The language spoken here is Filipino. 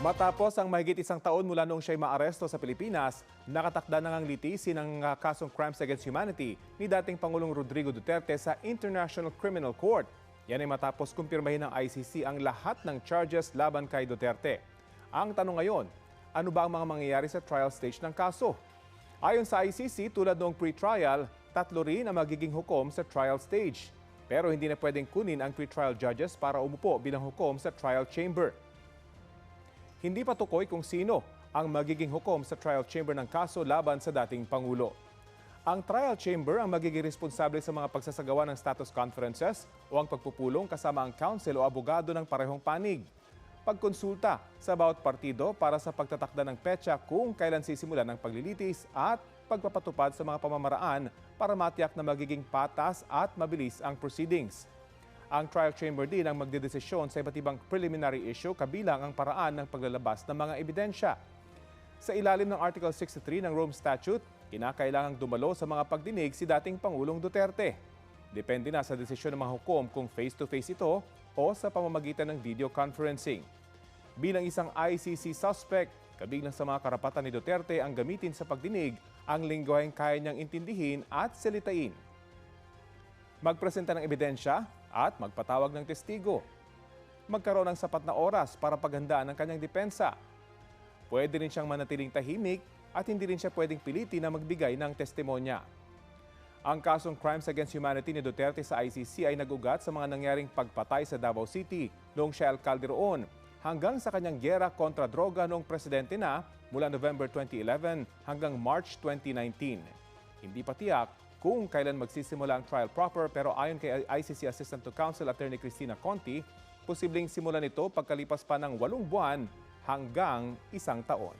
Matapos ang mahigit isang taon mula noong siya'y maaresto sa Pilipinas, nakatakda na ngang litisin ang kasong crimes against humanity ni dating Pangulong Rodrigo Duterte sa International Criminal Court. Yan ay matapos kumpirmahin ng ICC ang lahat ng charges laban kay Duterte. Ang tanong ngayon, ano ba ang mga mangyayari sa trial stage ng kaso? Ayon sa ICC, tulad noong pre-trial, 3 rin ang magiging hukom sa trial stage. Pero hindi na pwedeng kunin ang pre-trial judges para umupo bilang hukom sa trial chamber. Hindi pa tukoy kung sino ang magiging hukom sa trial chamber ng kaso laban sa dating Pangulo. Ang trial chamber ang magiging responsable sa mga pagsasagawa ng status conferences o ang pagpupulong kasama ang counsel o abogado ng parehong panig. Pagkonsulta sa bawat partido para sa pagtatakda ng petsa kung kailan sisimulan ng paglilitis at pagpapatupad sa mga pamamaraan para matiyak na magiging patas at mabilis ang proceedings. Ang trial chamber din ang magdedesisyon sa iba't ibang preliminary issue kabilang ang paraan ng paglalabas ng mga ebidensya. Sa ilalim ng Article 63 ng Rome Statute, kinakailangang dumalo sa mga pagdinig si dating Pangulong Duterte. Depende na sa desisyon ng mga hukom kung face-to-face ito o sa pamamagitan ng video conferencing. Bilang isang ICC suspect, kabilang sa mga karapatan ni Duterte ang gamitin sa pagdinig ang lingwaheng kaya niyang intindihin at salitain. Magpresenta ng ebidensya at magpatawag ng testigo. Magkaroon ng sapat na oras para paghandaan ang kanyang depensa. Pwede rin siyang manatiling tahimik at hindi rin siya pwedeng pilitin na magbigay ng testimonya. Ang kasong Crimes Against Humanity ni Duterte sa ICC ay nag-ugat sa mga nangyaring pagpatay sa Davao City noong siya alkalde roon hanggang sa kanyang gyera kontra droga noong presidente na mula November 2011 hanggang March 2019. Hindi pa tiyak kung kailan magsisimula ang trial proper pero ayon kay ICC Assistant to Counsel Attorney Cristina Conti, posibleng simulan ito pagkalipas pa ng 8 buwan hanggang 1 taon.